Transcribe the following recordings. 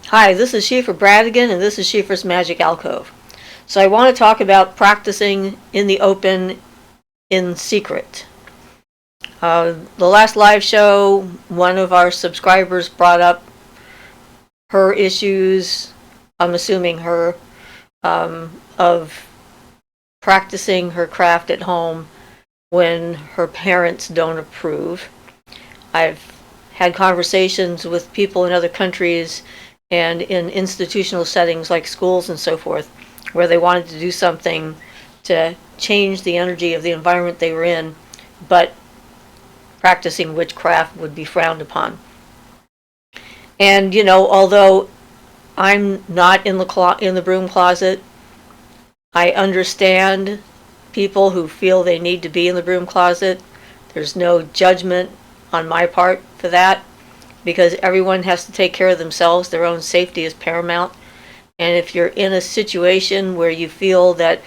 Hi, this is Siofra Bradigan, and this is Siofra's Magic Alcove. So I want to talk about practicing in the open in secret. The last live show, one of our subscribers brought up her issues, I'm assuming her, of practicing her craft at home when her parents don't approve. I've had conversations with people in other countries and in institutional settings like schools and so forth, where they wanted to do something to change the energy of the environment they were in, but practicing witchcraft would be frowned upon. And although I'm not in the broom closet, I understand people who feel they need to be in the broom closet. There's no judgment on my part for that, because everyone has to take care of themselves. Their own safety is paramount. And if you're in a situation where you feel that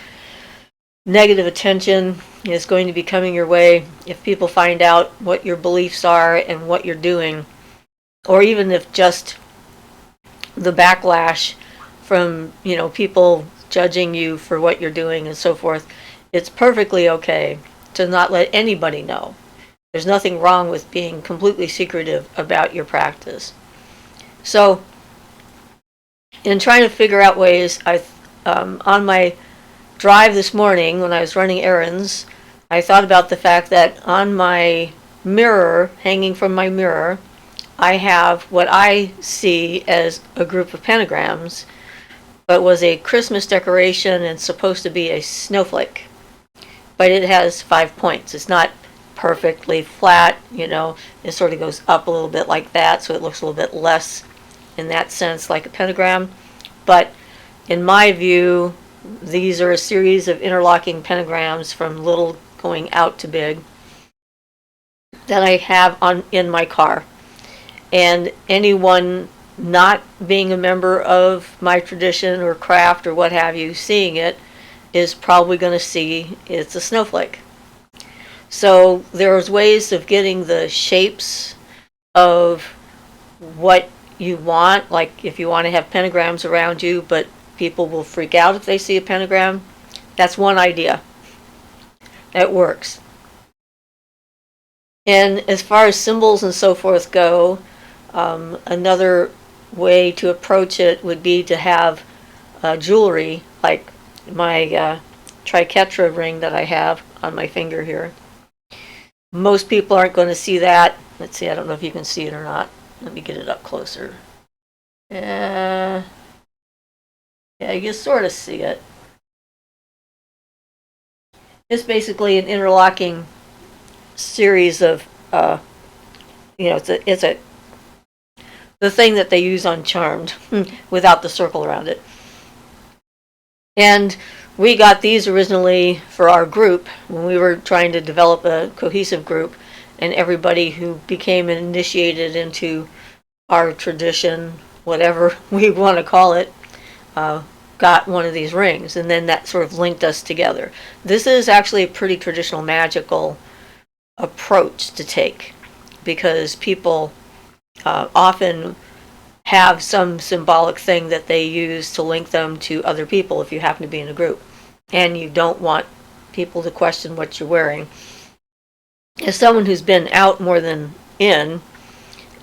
negative attention is going to be coming your way, if people find out what your beliefs are and what you're doing, or even if just the backlash from, people judging you for what you're doing and so forth, it's perfectly okay to not let anybody know. There's nothing wrong with being completely secretive about your practice. So, in trying to figure out ways, on my drive this morning when I was running errands, I thought about the fact that on my mirror, hanging from my mirror, I have what I see as a group of pentagrams, but was a Christmas decoration and supposed to be a snowflake. But it has 5 points. It's not perfectly flat, it sort of goes up a little bit like that, so it looks a little bit less in that sense like a pentagram. But in my view, these are a series of interlocking pentagrams from little going out to big that I have in my car. And anyone not being a member of my tradition or craft or what have you, seeing it, is probably going to see it's a snowflake. So there's ways of getting the shapes of what you want, like if you want to have pentagrams around you, but people will freak out if they see a pentagram. That's one idea. That works. And as far as symbols and so forth go, another way to approach it would be to have jewelry, like my triquetra ring that I have on my finger here. Most people aren't going to see that. Let's see, I don't know if you can see it or not. Let me get it up closer. Yeah, you can sort of see it. It's basically an interlocking series of, it's the thing that they use on Charmed without the circle around it. And we got these originally for our group when we were trying to develop a cohesive group, and everybody who became initiated into our tradition, whatever we want to call it, got one of these rings, and then that sort of linked us together. This is actually a pretty traditional magical approach to take, because people often have some symbolic thing that they use to link them to other people if you happen to be in a group, and you don't want people to question what you're wearing. As someone who's been out more than in,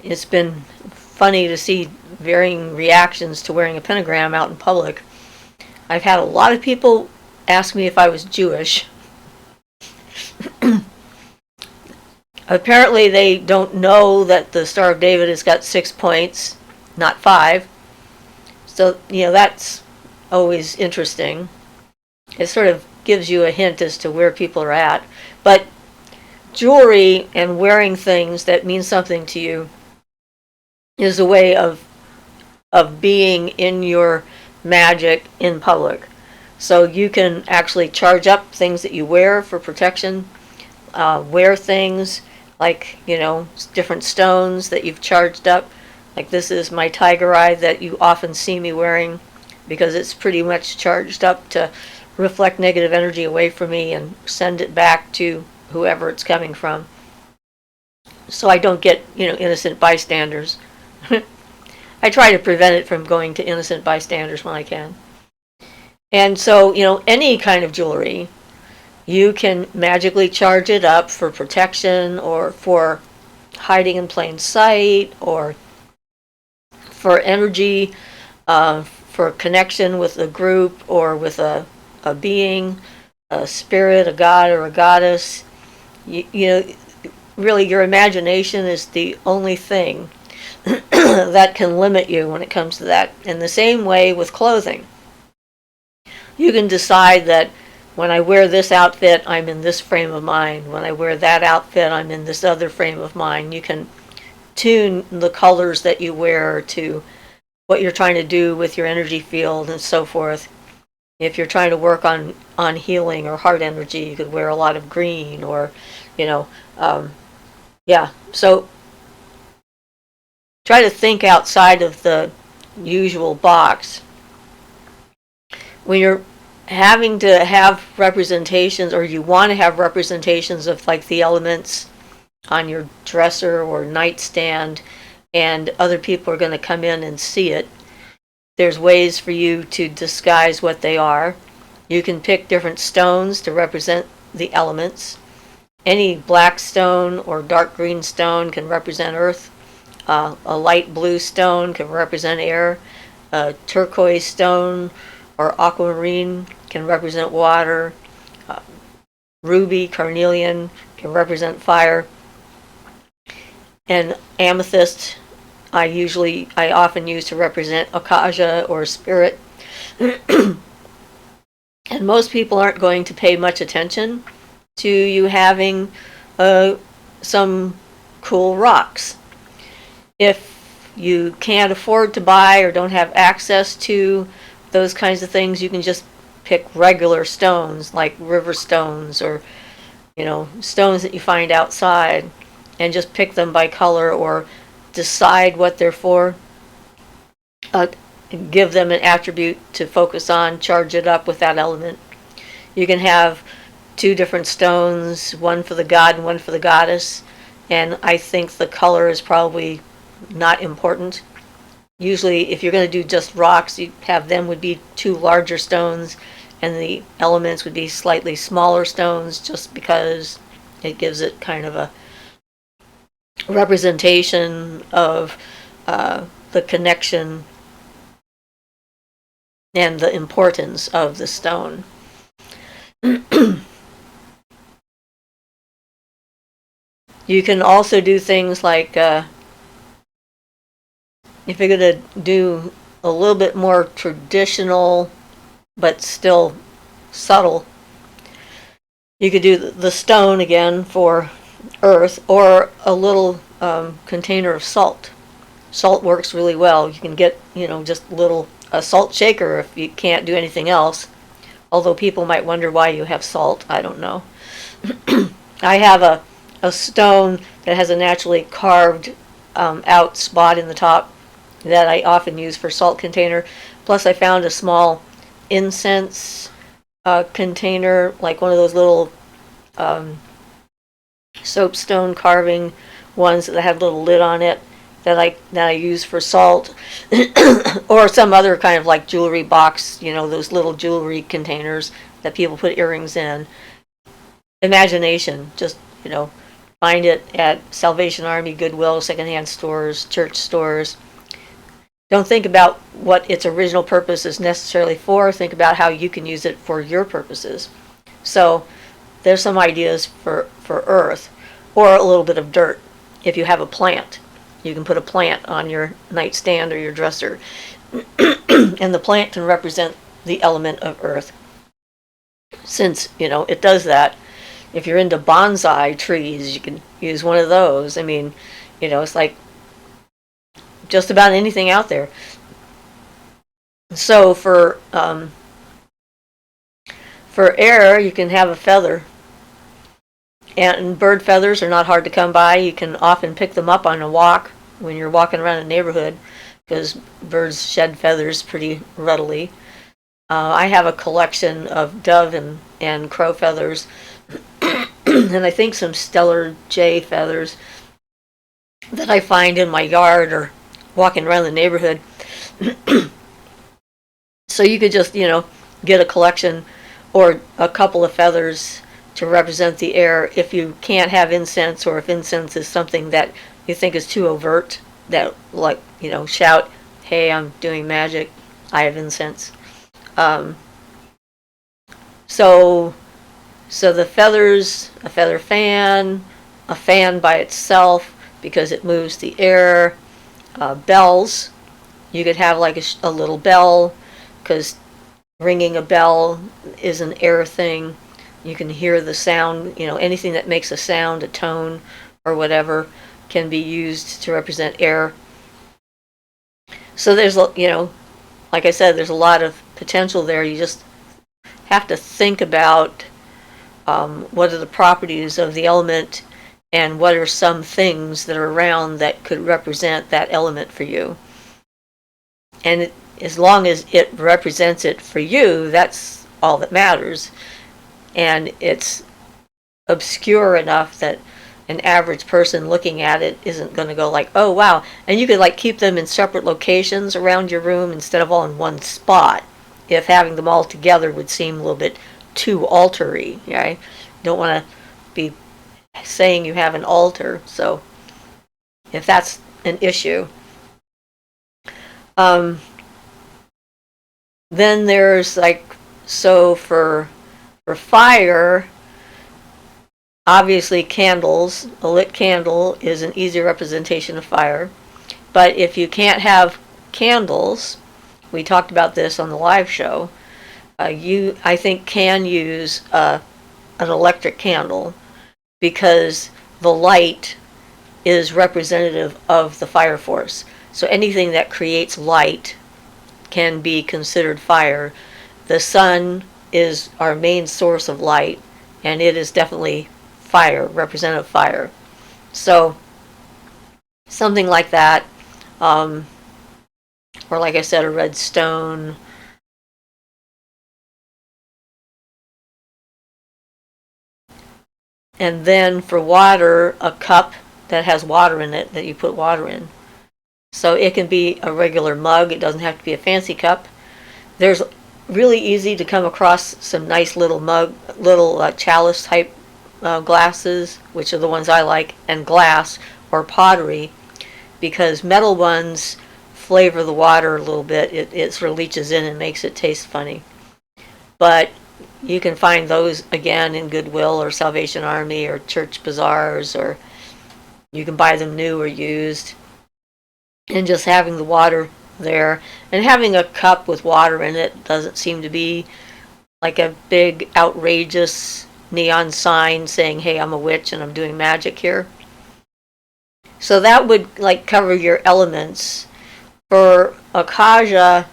it's been funny to see varying reactions to wearing a pentagram out in public. I've had a lot of people ask me if I was Jewish. Apparently they don't know that the Star of David has got 6 points, not 5. So, that's always interesting. It sort of gives you a hint as to where people are at. But jewelry and wearing things that mean something to you is a way of being in your magic in public. So you can actually charge up things that you wear for protection, wear things like, different stones that you've charged up. Like this is my tiger eye that you often see me wearing, because it's pretty much charged up to reflect negative energy away from me and send it back to whoever it's coming from. So I don't get, innocent bystanders. I try to prevent it from going to innocent bystanders when I can. And so, any kind of jewelry, you can magically charge it up for protection or for hiding in plain sight or for energy, for connection with a group or with a being, a spirit, a god or a goddess. Really your imagination is the only thing that can limit you when it comes to that. In the same way with clothing. You can decide that when I wear this outfit, I'm in this frame of mind. When I wear that outfit, I'm in this other frame of mind. You can tune the colors that you wear to what you're trying to do with your energy field and so forth. If you're trying to work on healing or heart energy, you could wear a lot of green or, So try to think outside of the usual box. When you're having to have representations, or you want to have representations of like the elements on your dresser or nightstand, and other people are going to come in and see it, there's ways for you to disguise what they are. You can pick different stones to represent the elements. Any black stone or dark green stone can represent earth. A light blue stone can represent air. A turquoise stone or aquamarine can represent water. Ruby, carnelian can represent fire. And amethyst, I often use to represent Akaja or spirit. And most people aren't going to pay much attention to you having some cool rocks. If you can't afford to buy or don't have access to those kinds of things, you can just pick regular stones like river stones or stones that you find outside, and just pick them by color or decide what they're for. Give them an attribute to focus on, charge it up with that element. You can have 2 different stones, one for the god and one for the goddess, and I think the color is probably not important. Usually if you're going to do just rocks, you have them would be 2 larger stones and the elements would be slightly smaller stones, just because it gives it kind of a representation of the connection and the importance of the stone. You can also do things like, if you're going to do a little bit more traditional but still subtle, you could do the stone again for earth, or a little container of salt. Salt works really well. You can get, just a salt shaker if you can't do anything else. Although people might wonder why you have salt. I don't know. I have a stone that has a naturally carved out spot in the top that I often use for salt container. Plus I found a small incense container, like one of those little soapstone carving ones that had a little lid on it, that I use for salt. Or some other kind of like jewelry box, those little jewelry containers that people put earrings in. Imagination, just, find it at Salvation Army, Goodwill, secondhand stores, church stores. Don't think about what its original purpose is necessarily for. Think about how you can use it for your purposes. So there's some ideas for earth, or a little bit of dirt. If you have a plant, you can put a plant on your nightstand or your dresser. And the plant can represent the element of earth. Since, it does that. If you're into bonsai trees, you can use one of those. I mean, it's like just about anything out there. So for air, you can have a feather. And bird feathers are not hard to come by. You can often pick them up on a walk when you're walking around a neighborhood, because birds shed feathers pretty readily. I have a collection of dove and crow feathers, and I think some stellar jay feathers that I find in my yard walking around the neighborhood. So you could just, get a collection or a couple of feathers to represent the air if you can't have incense, or if incense is something that you think is too overt, that, like, shout, hey, I'm doing magic, I have incense. So the feathers, a feather fan, a fan by itself because it moves the air, bells. You could have like a little bell, because ringing a bell is an air thing. You can hear the sound, anything that makes a sound, a tone, or whatever, can be used to represent air. So there's, like I said, there's a lot of potential there. You just have to think about what are the properties of the element, and what are some things that are around that could represent that element for you. And as long as it represents it for you, that's all that matters. And it's obscure enough that an average person looking at it isn't going to go like, oh wow. And you could like keep them in separate locations around your room instead of all in one spot, if having them all together would seem a little bit too altar-y. Right? Don't want to be saying you have an altar. So if that's an issue, then there's like, so for fire, obviously candles. A lit candle is an easy representation of fire. But if you can't have candles, we talked about this on the live show, you, I think, can use an electric candle, because the light is representative of the fire force. So anything that creates light can be considered fire. The sun is our main source of light, and it is definitely fire, representative fire. So something like that, or like I said, a red stone. And then for water, a cup that has water in it, that you put water in. So it can be a regular mug. It doesn't have to be a fancy cup. There's really easy to come across some nice little chalice type glasses, which are the ones I like, and glass or pottery, because metal ones flavor the water a little bit. It sort of leaches in and makes it taste funny. But you can find those again in Goodwill or Salvation Army or church bazaars, or you can buy them new or used. And just having the water there, and having a cup with water in it, doesn't seem to be like a big outrageous neon sign saying, hey, I'm a witch and I'm doing magic here. So that would like cover your elements. For Akaja,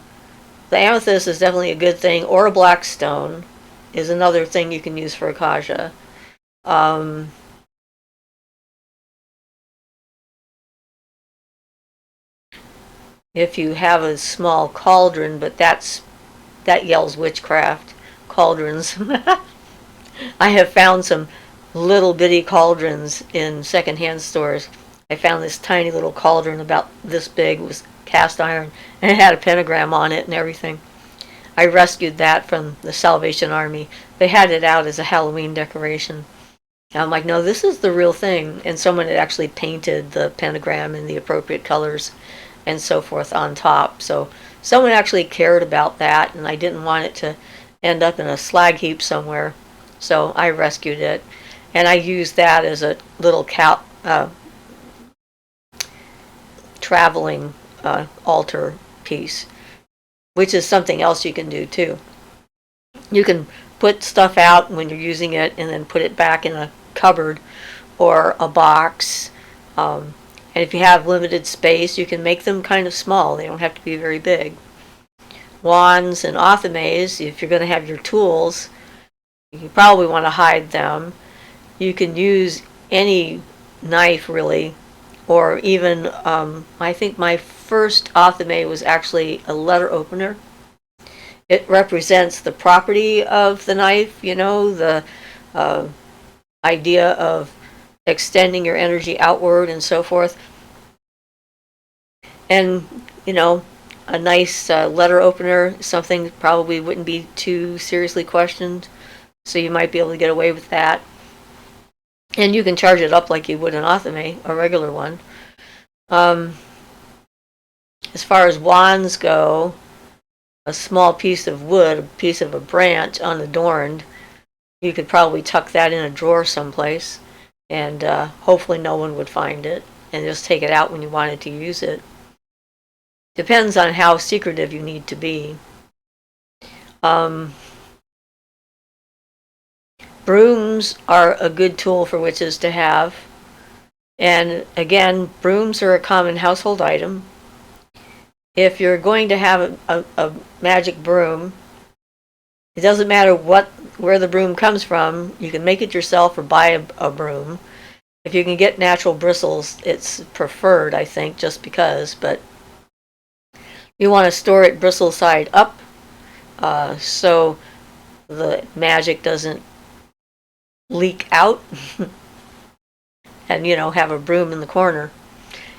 the amethyst is definitely a good thing, or a black stone is another thing you can use for Akaja. If you have a small cauldron, but that yells witchcraft. Cauldrons. I have found some little bitty cauldrons in secondhand stores. I found this tiny little cauldron about this big. It was cast iron, and it had a pentagram on it and everything. I rescued that from the Salvation Army. They had it out as a Halloween decoration. And I'm like, no, this is the real thing. And someone had actually painted the pentagram in the appropriate colors and so forth on top. So someone actually cared about that, and I didn't want it to end up in a slag heap somewhere. So I rescued it, and I used that as a little traveling altar piece, which is something else you can do too. You can put stuff out when you're using it and then put it back in a cupboard or a box. And if you have limited space, you can make them kind of small. They don't have to be very big. Wands and athames, if you're going to have your tools, you probably want to hide them. You can use any knife, really, or even, I think my first athame was actually a letter opener. It represents the property of the knife, the idea of extending your energy outward and so forth. And, you know, a nice letter opener, something probably wouldn't be too seriously questioned, so you might be able to get away with that. And you can charge it up like you would an athame, a regular one. As far as wands go, a small piece of wood, a piece of a branch unadorned, you could probably tuck that in a drawer someplace, and hopefully no one would find it, and just take it out when you wanted to use it. Depends on how secretive you need to be. Brooms are a good tool for witches to have. And again, brooms are a common household item. If you're going to have a magic broom, it doesn't matter where the broom comes from. You can make it yourself or buy a broom. If you can get natural bristles, it's preferred, I think, just because. But you want to store it bristle side up, so the magic doesn't leak out. And, you know, have a broom in the corner.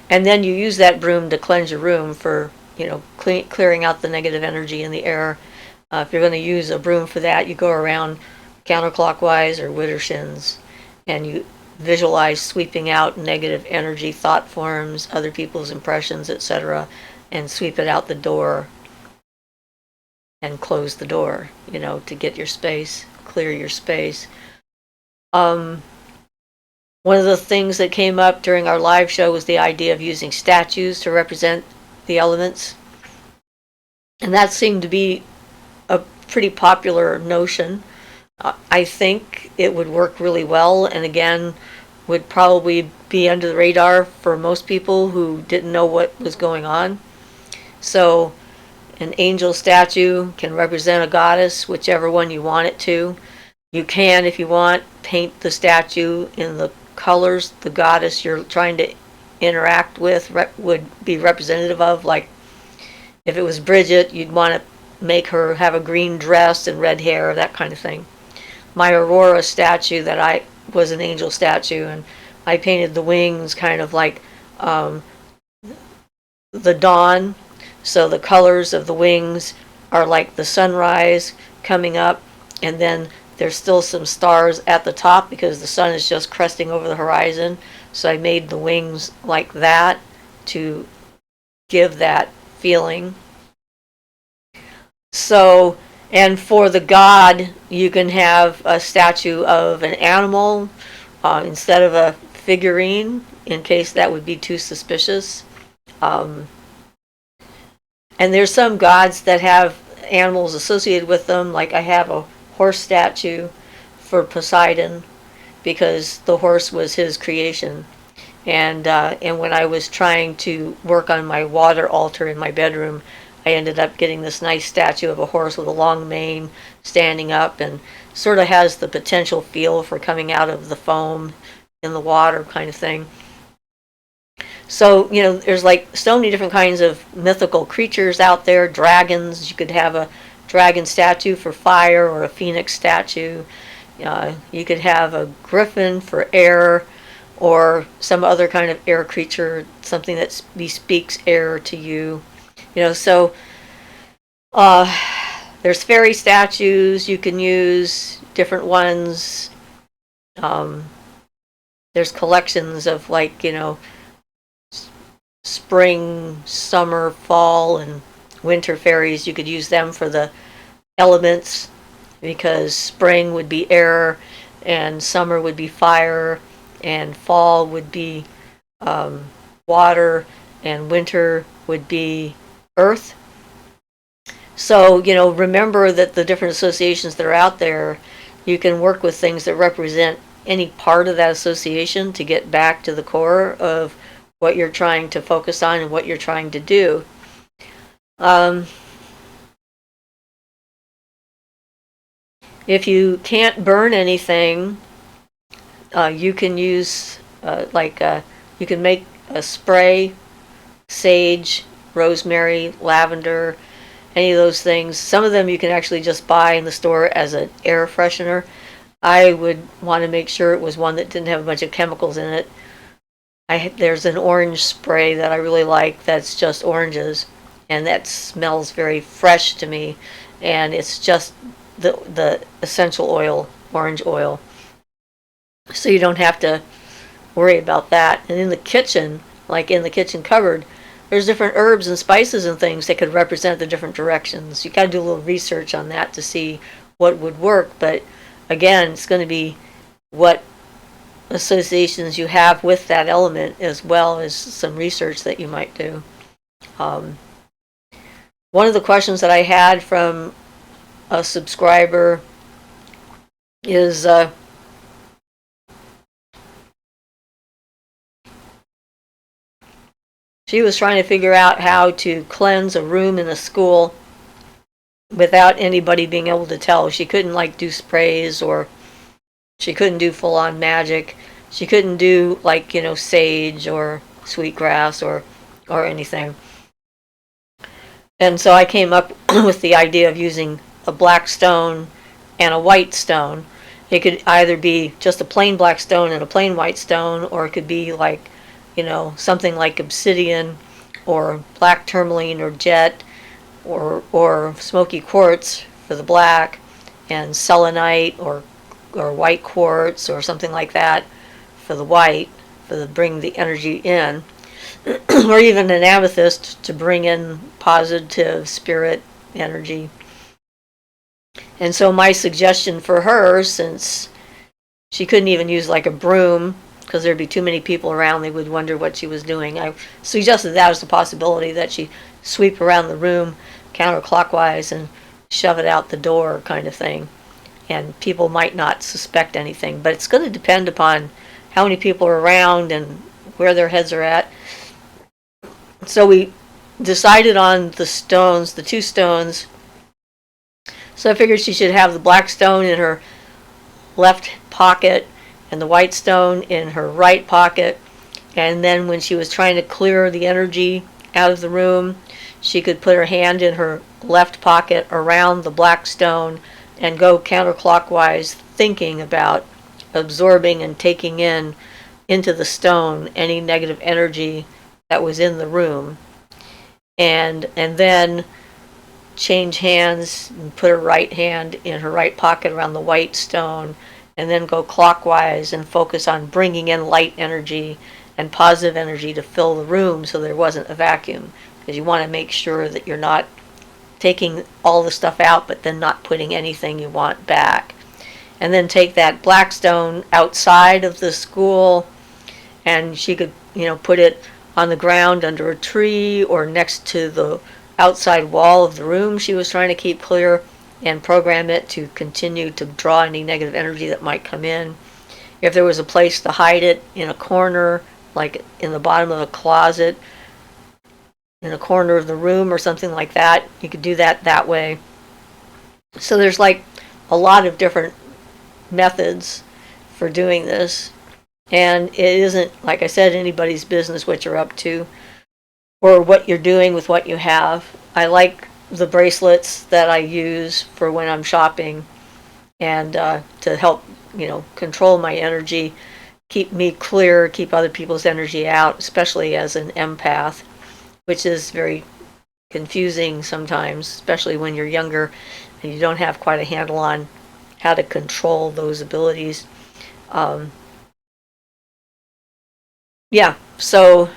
And then you use that broom to cleanse your room for, you know, clearing out the negative energy in the air. If you're going to use a broom for that, you go around counterclockwise or widdershins, and you visualize sweeping out negative energy, thought forms, other people's impressions, etc., and sweep it out the door and close the door, you know, to get your space, clear your space. One of the things that came up during our live show was the idea of using statues to represent the elements. And that seemed to be a pretty popular notion. I think it would work really well, and again, would probably be under the radar for most people who didn't know what was going on. So an angel statue can represent a goddess, whichever one you want it to. You can, if you want, paint the statue in the colors the goddess you're trying to interact with would be representative of. Like if it was Bridget, you'd want to make her have a green dress and red hair, that kind of thing. My Aurora statue that I was an angel statue, and I painted the wings kind of like the dawn, so the colors of the wings are like the sunrise coming up, and then there's still some stars at the top because the sun is just cresting over the horizon. So I made the wings like that to give that feeling. So, and for the god, you can have a statue of an animal instead of a figurine, in case that would be too suspicious. And there's some gods that have animals associated with them, like I have a horse statue for Poseidon because the horse was his creation. And when I was trying to work on my water altar in my bedroom, I ended up getting this nice statue of a horse with a long mane standing up, and sort of has the potential feel for coming out of the foam in the water kind of thing. So, you know, there's like so many different kinds of mythical creatures out there. Dragons, you could have a dragon statue for fire, or a phoenix statue. You could have a griffin for air, or some other kind of air creature, something that bespeaks air to you. You know, so there's fairy statues you can use, different ones. There's collections of, like, you know, spring, summer, fall, and winter fairies. You could use them for the elements, because spring would be air, and summer would be fire, and fall would be water, and winter would be earth. So, you know, remember that the different associations that are out there, you can work with things that represent any part of that association to get back to the core of what you're trying to focus on and what you're trying to do. If you can't burn anything, you can use you can make a spray, sage, rosemary, lavender, any of those things. Some of them you can actually just buy in the store as an air freshener. I would want to make sure it was one that didn't have a bunch of chemicals in it. There's an orange spray that I really like that's just oranges, and that smells very fresh to me, and it's just the essential oil, orange oil. So you don't have to worry about that. And in the kitchen, like in the kitchen cupboard, there's different herbs and spices and things that could represent the different directions. You got to do a little research on that to see what would work, but again, it's going to be what associations you have with that element, as well as some research that you might do. One of the questions that I had from a subscriber is she was trying to figure out how to cleanse a room in a school without anybody being able to tell. She couldn't like do sprays, or she couldn't do full-on magic. She couldn't do like, sage or sweetgrass or anything. And so I came up with the idea of using a black stone and a white stone. It could either be just a plain black stone and a plain white stone, or it could be like, something like obsidian or black tourmaline or jet or smoky quartz for the black, and selenite or white quartz or something like that for the white, bring the energy in, or even an amethyst to bring in positive spirit energy. And so my suggestion for her, since she couldn't even use like a broom because there'd be too many people around, they would wonder what she was doing, I suggested that as a possibility, that she sweep around the room counterclockwise and shove it out the door kind of thing. And people might not suspect anything, but it's going to depend upon how many people are around and where their heads are at. So we decided on the stones, the two stones. So I figured she should have the black stone in her left pocket and the white stone in her right pocket. And then when she was trying to clear the energy out of the room, she could put her hand in her left pocket around the black stone and go counterclockwise, thinking about absorbing and taking into the stone any negative energy that was in the room, and then change hands and put her right hand in her right pocket around the white stone, and then go clockwise and focus on bringing in light energy and positive energy to fill the room so there wasn't a vacuum, because you want to make sure that you're not taking all the stuff out but then not putting anything you want back. And then take that black stone outside of the school, and she could, put it on the ground under a tree or next to the outside wall of the room she was trying to keep clear, and program it to continue to draw any negative energy that might come in. If there was a place to hide it in a corner, like in the bottom of a closet, in a corner of the room or something like that, you could do that way. So there's like a lot of different methods for doing this, and it isn't, like I said, anybody's business what you're up to or what you're doing with what you have. I like the bracelets that I use for when I'm shopping, and to help control my energy, keep me clear, keep other people's energy out, especially as an empath, which is very confusing sometimes, especially when you're younger and you don't have quite a handle on how to control those abilities. So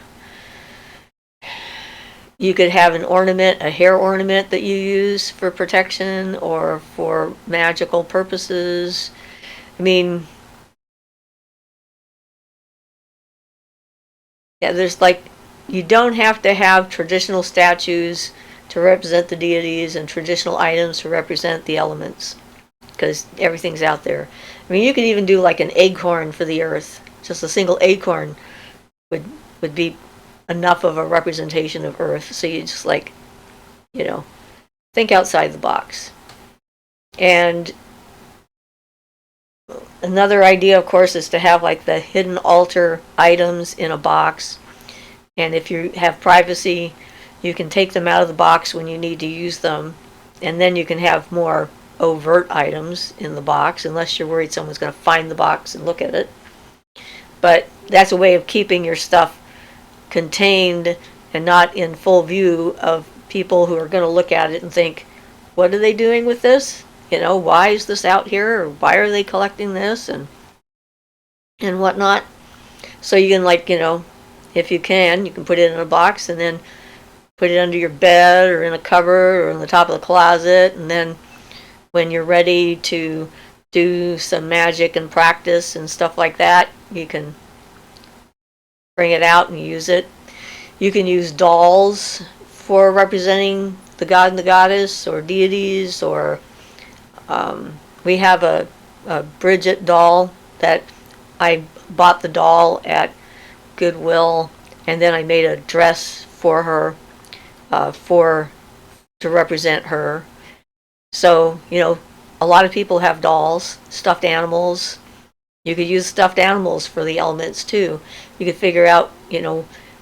you could have an ornament, a hair ornament that you use for protection or for magical purposes. I mean, there's you don't have to have traditional statues to represent the deities and traditional items to represent the elements, because everything's out there. I mean, you could even do like an acorn for the earth. Just a single acorn would be enough of a representation of earth. So you just think outside the box. And another idea, of course, is to have like the hidden altar items in a box. And if you have privacy, you can take them out of the box when you need to use them. And then you can have more overt items in the box, unless you're worried someone's going to find the box and look at it. But that's a way of keeping your stuff contained and not in full view of people who are going to look at it and think, what are they doing with this? Why is this out here? Or why are they collecting this? And whatnot. So you can, if you can put it in a box and then put it under your bed or in a cupboard or in the top of the closet. And then when you're ready to do some magic and practice and stuff like that, you can bring it out and use it. You can use dolls for representing the god and the goddess or deities, or we have a Bridget doll that I bought the doll at Goodwill, and then I made a dress for her to represent her. So, a lot of people have dolls, stuffed animals. You could use stuffed animals for the elements too. You could figure out,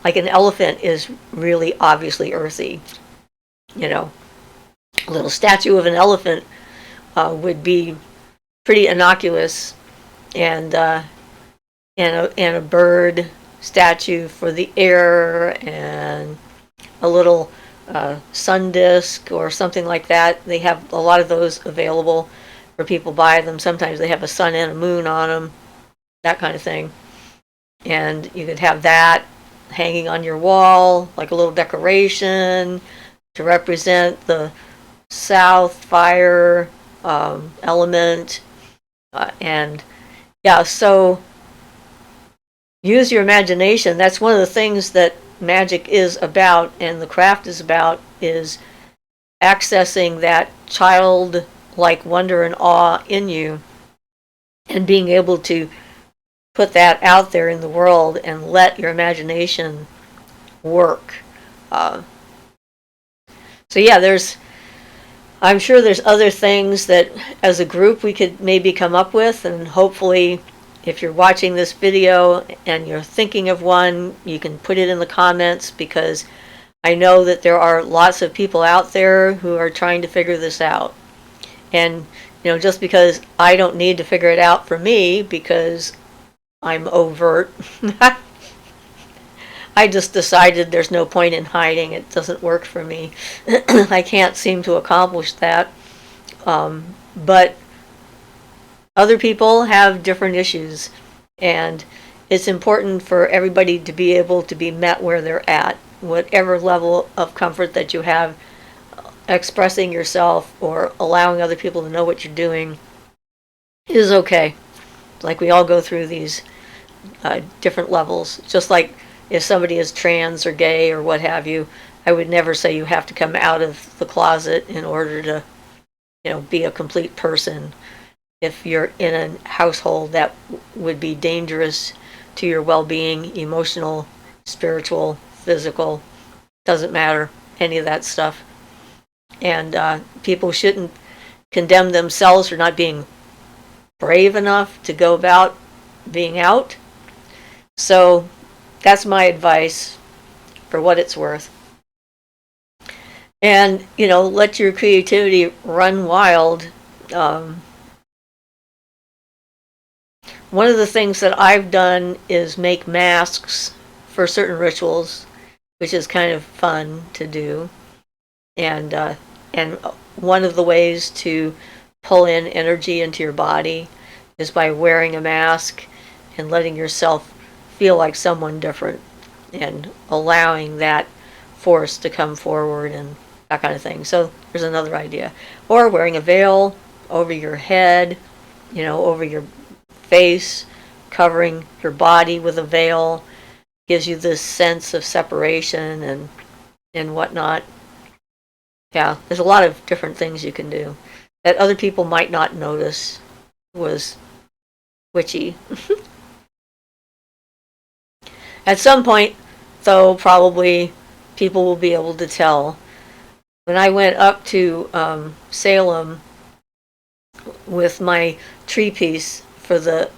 like an elephant is really obviously earthy. A little statue of an elephant would be pretty innocuous, and a bird statue for the air, and a little sun disk or something like that. They have a lot of those available for people buy them. Sometimes they have a sun and a moon on them, that kind of thing. And you could have that hanging on your wall, like a little decoration to represent the south fire element. And yeah, so use your imagination. That's one of the things that magic is about, and the craft is about, is accessing that childlike wonder and awe in you and being able to put that out there in the world and let your imagination work. So yeah, I'm sure there's other things that as a group we could maybe come up with, and hopefully if you're watching this video and you're thinking of one, you can put it in the comments, because I know that there are lots of people out there who are trying to figure this out. And just because I don't need to figure it out for me because I'm overt, I just decided there's no point in hiding. It doesn't work for me. I can't seem to accomplish that. But other people have different issues, and it's important for everybody to be able to be met where they're at, whatever level of comfort that you have expressing yourself or allowing other people to know what you're doing is okay. Like, we all go through these different levels. Just like if somebody is trans or gay or what have you, I would never say you have to come out of the closet in order to, be a complete person. If you're in a household that would be dangerous to your well-being, emotional, spiritual, physical, doesn't matter, any of that stuff. And people shouldn't condemn themselves for not being brave enough to go about being out. So that's my advice, for what it's worth. And, let your creativity run wild. One of the things that I've done is make masks for certain rituals, which is kind of fun to do. And one of the ways to pull in energy into your body is by wearing a mask and letting yourself feel like someone different and allowing that force to come forward and that kind of thing. So there's another idea. Or wearing a veil over your head, over your face, covering your body with a veil, gives you this sense of separation and whatnot. Yeah, there's a lot of different things you can do that other people might not notice was witchy. At some point, though, probably people will be able to tell. When I went up to Salem with my tree piece for the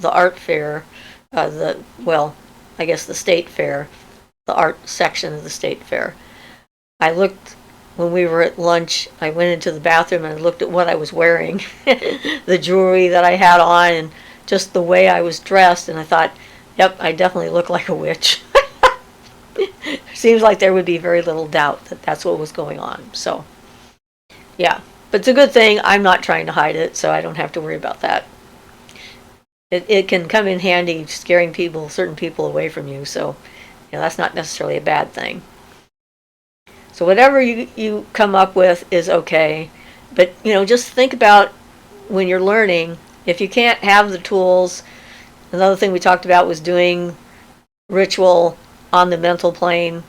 art fair, I guess the state fair, the art section of the state fair, I looked, when we were at lunch, I went into the bathroom and I looked at what I was wearing, the jewelry that I had on, and just the way I was dressed, and I thought, yep, I definitely look like a witch. Seems like there would be very little doubt that that's what was going on. So, yeah. But it's a good thing I'm not trying to hide it, so I don't have to worry about that. It can come in handy scaring people, certain people away from you, so that's not necessarily a bad thing. So whatever you come up with is okay, but just think about when you're learning, if you can't have the tools. Another thing we talked about was doing ritual on the mental plane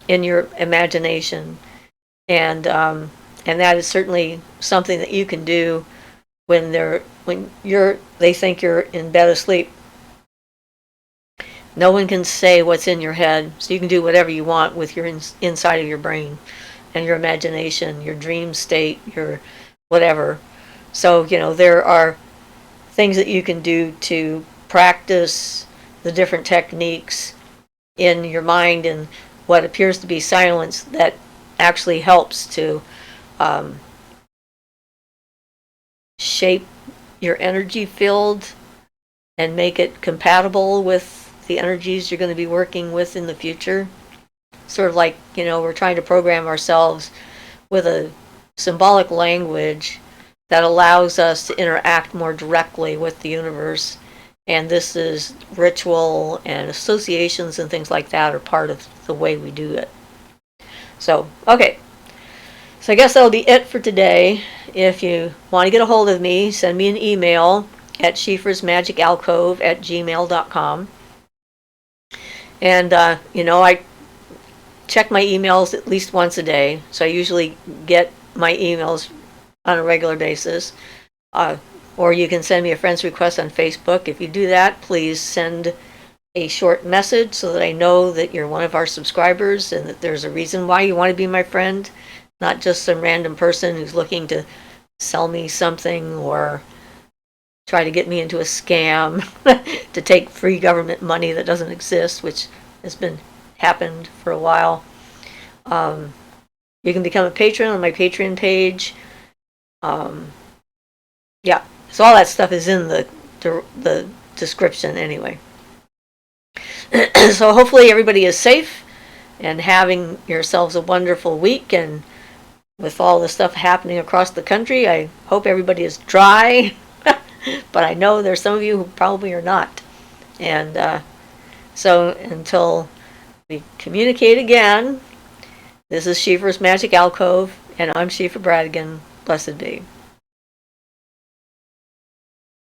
in your imagination, and that is certainly something that you can do when they think you're in bed asleep. No one can say what's in your head, so you can do whatever you want with your inside of your brain and your imagination, your dream state, your whatever. So there are things that you can do to practice the different techniques in your mind and what appears to be silence that actually helps to shape your energy field and make it compatible with the energies you're going to be working with in the future. Sort of like, we're trying to program ourselves with a symbolic language that allows us to interact more directly with the universe. And this is ritual and associations and things like that are part of the way we do it. So, okay. So I guess that'll be it for today. If you want to get a hold of me, send me an email at shifrasmagicalcove@gmail.com. And, I check my emails at least once a day. So I usually get my emails on a regular basis. Or you can send me a friend's request on Facebook. If you do that, please send a short message so that I know that you're one of our subscribers and that there's a reason why you want to be my friend, not just some random person who's looking to sell me something or try to get me into a scam to take free government money that doesn't exist, which has happened for a while. You can become a patron on my Patreon page. Yeah, so all that stuff is in the description anyway. So hopefully everybody is safe and having yourselves a wonderful week, and with all the stuff happening across the country, I hope everybody is dry. But I know there's some of you who probably are not. And so until we communicate again, this is Siofra's Magic Alcove, and I'm Siofra Bradigan. Blessed be.